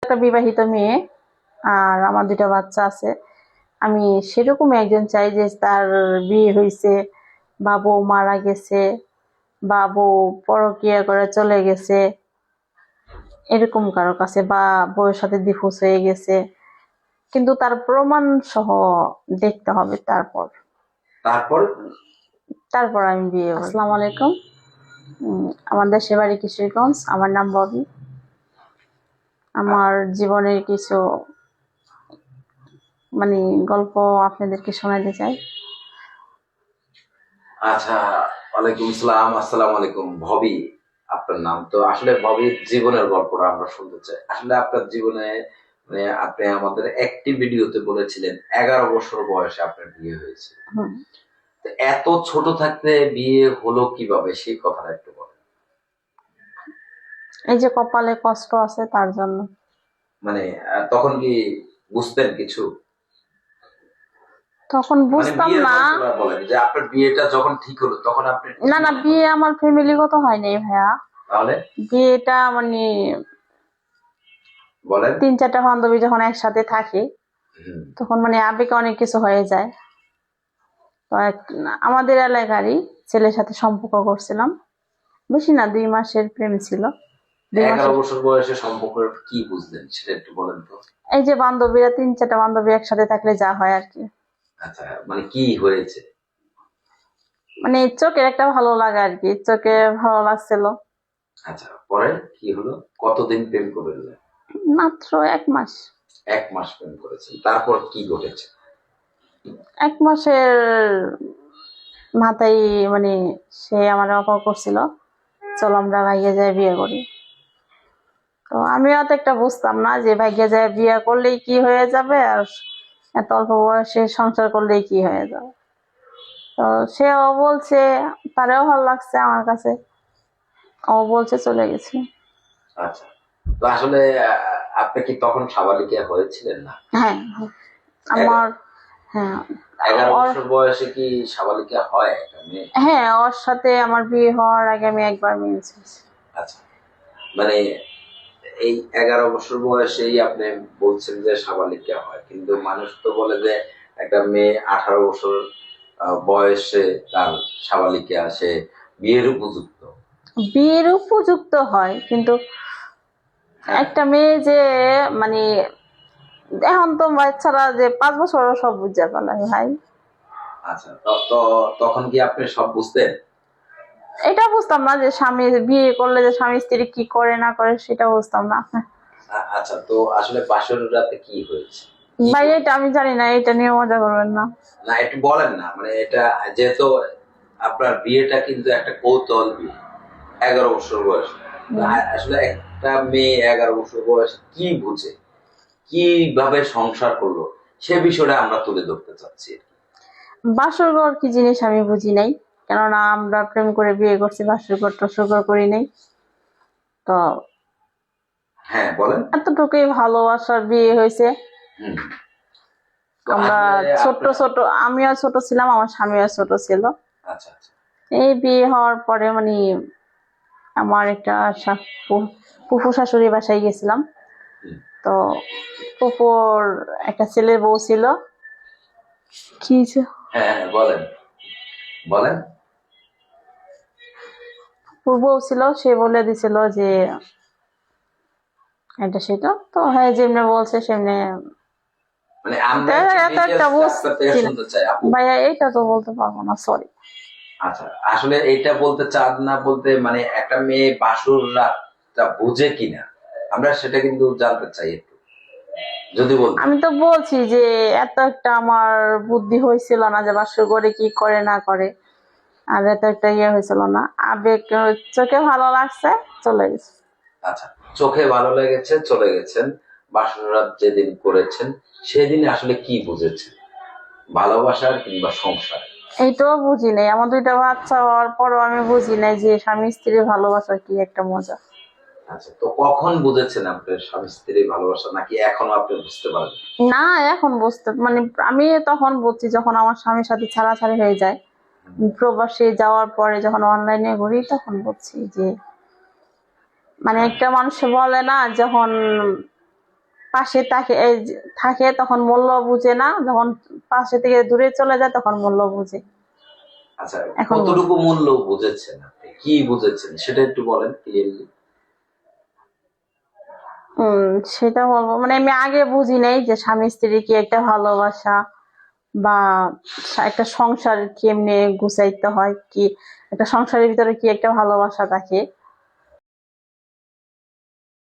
একটা বিবাহিত মেয়ে, আর আমার 2টা বাচ্চা আছে। আমি সেরকম একজন চাই যে তার বিয়ে হয়েছে, বা বউ মারা গেছে, বা বউ পরকীয়া করে চলে গেছে, এরকম কারো কাছে, বা বউয়ের সাথে ডিভোর্স হয়ে গেছে, কিন্তু তার প্রমাণ সহ দেখতে হবে। তারপর তারপর তারপর আমি বিয়ে করব। আসসালামু আলাইকুম। আমার দেশের বাড়ি কিশোরগঞ্জ। আমার নাম ববি। আমার জীবনের কিছু গল্প আপনাদেরকে শোনাতে চাই। আচ্ছা, ওয়ালাইকুম আসসালাম। আসসালামু আলাইকুম। ভবি আপনার নাম। তো আসলে ভবির জীবনের গল্পটা আমরা শুনতে চাই। আসলে আপনার জীবনে আপনি আমাদের একটি ভিডিওতে বলেছিলেন 11 বছর বয়সে আপনার বিয়ে হয়েছে। তো এত ছোট থাকতে বিয়ে হলো কিভাবে, সেই কথাটা একটু বলেন। এই যে কপালে কষ্ট আছে তার জন্য। তখন কি বুঝতেন কিছু? তখন বুঝতাম বিয়ের না। গল্পটা বলেন, যে আপনার বিয়েটা যখন ঠিক হলো তখন আপনি না না, বিয়ে আমার ফ্যামিলিগত হয়নি ভাইয়া। তাহলে বিয়েটা বলেন। 3-4টা বান্ধবী যখন একসাথে থাকে তখন আবেগে অনেক কিছু হয়ে যায়। তো আমাদের এলাকারই ছেলের সাথে সম্পর্ক করছিলাম। বেশি না, 2 মাসের প্রেম ছিল। 11 বছর বয়সে সম্পর্কের কি বুঝলেন সেটা একটু বলেন তো। এই যে বান্ধবীরা, 3-4টা বান্ধবী একসাথে থাকলে যা হয় আর কি। আচ্ছা, কি হয়েছে? চোখের একটা ভালো লাগা আর কি, চোখে ভালো লাগছিল। আচ্ছা, পরে কি হলো? কতদিন প্রেম করলেন? মাত্র 1 মাস। 1 মাস প্রেম করেছেন, তারপর কি ঘটেছে? 1 মাসের মাথায় সে আমার অফার করছিল, চলো আমরা ভাইয়া যায় বিয়ে করি। তো আমি অত একটা বুঝতাম না যে ভাইয়া যায় বিয়ে করলেই কি হয়ে যাবে, আর এত অল্প বয়সে সংসার করলেই কি হয়ে যাবে। তো সেও বলছে, তারও ভালো লাগছে আমার কাছে, ও বলছে, চলে গেছি। আচ্ছা, তো আসলে আপনি কি তখন সাবালিকা হয়েছিলেন না? হ্যাঁ, আমার হ্যাঁ 11 বছর বয়সে কি সাবালিকা হয় একটা মেয়ে? হ্যাঁ, ওর সাথে আমার বিয়ে হওয়ার আগে আমি একবার মিলছি। আচ্ছা, মানে এই 11 বছর বয়সেই আপনি বলছেন যে সাবালিকা হয়, কিন্তু মানুষ তো বলে যে একটা মেয়ে 18 বছর বয়সে তার সাবালিকা, সে বিয়ের উপযুক্ত। বিয়ের উপযুক্ত হয়, কিন্তু একটা মেয়ে যে মানে এখন তো বাচ্চারা যে 5 বছর সব বুঝতে পারে ভাই। আচ্ছা, তখন কি আপনি সব বুঝতেন? এটা বুঝতাম না যে স্বামী বিয়ে করলে যে স্বামী স্ত্রী কি করে না করে, সেটা বুঝতাম না। আচ্ছা, তো আসলে বাসর রাতে কি হয়েছে? ভাই এটা আমি জানি না, এটা নিয়ে মজা করবেন না। না, একটু বলেন না। এটা যেহেতু আপনার বিয়েটা কিন্তু একটা কৌতূহল বিয়ে, 11 বছর বয়স। আসলে একটা মেয়ে 11 বছর বয়সে কি বুঝে, কিভাবে সংসার করলো, সে বিষয়টা আমরা তুলে ধরতে চাচ্ছি। বাসর ঘর কি জিনিস আমি বুঝি নাই, কেননা আমরা প্রেম করে বিয়ে করছি, বাসর ঘর টসর ঘর করি নাই। তো হ্যাঁ, বলেন। এতটুকুই ভালোবাসার বিয়ে হয়েছে। আমরা ছোট ছোট, আমিও ছোট ছিলাম, আমার স্বামীও ছোট ছিল। আচ্ছা আচ্ছা। এই বিয়ে হওয়ার পরে আমার একটা ফুফু শাশুড়ি বাসায় গেছিলাম। তো ফুপুর একটা ছেলের বউ ছিল। কি হ্যাঁ, বলেন বলেন। ফুপুর বউ ছিল, সে বলে দিছিল যে এটা সেটা। তো হ্যাঁ, যেমনি বলছে সেমনি। ভাইয়া এইটা তো বলতে পারবো না, সরি। আচ্ছা, আসলে এটা বলতে চান না বলতে, একটা মেয়ে বাসর রাতটা বুঝে কিনা আমরা সেটা কিন্তু জানতে চাই একটু, যদি বলতে। আমি তো বলছি যে এত একটা আমার বুদ্ধি হয়েছিল না যে বাসর করে কি করে না করে, আর এত একটা ইয়ে হয়েছিল না। আবেগ, চোখে ভালো লাগছে, চলে গেছে। আচ্ছা, চোখে ভালো লেগেছে, চলে গেছেন। বাসর রাত যেদিন করেছেন সেদিন আসলে কি বুঝেছেন, ভালোবাসার কিংবা সংসার? এইটাও বুঝি নাই। আমার 2টা বাচ্চা হওয়ার পরও আমি বুঝি নাই যে স্বামী স্ত্রীর ভালোবাসা কি একটা মজা। আচ্ছা, তো কখন বুঝেছেন আপনার স্বামী স্ত্রীর ভালোবাসা, নাকি এখনো আপনি বুঝতে পারেন? না, এখন বুঝতে আমি তখন বুঝছি যখন আমার স্বামীর সাথে ছাড়াছাড়ি হয়ে যায়। প্রবাসী যাওয়ার পরে যখন অনলাইনে ঘুরি, তখন বুঝছি যে একটা মানুষ বলে না, যখন পাশে থাকে থাকে তখন মূল্য বুঝে না, যখন পাশে থেকে দূরে চলে যায় তখন মূল্য বুঝে। আচ্ছা, এখন কতটুকু মূল্য বুঝেছেন আপনি, কি বুঝেছেন সেটা একটু বলেন ক্লিয়ারলি। সেটা বলবো মানে আমি আগে বুঝি নাই যে স্বামী স্ত্রী কি একটা ভালোবাসা, বা একটা সংসার কেমনে গুছাইতে হয়, কি একটা সংসারের ভিতরে কি একটা ভালোবাসা থাকে।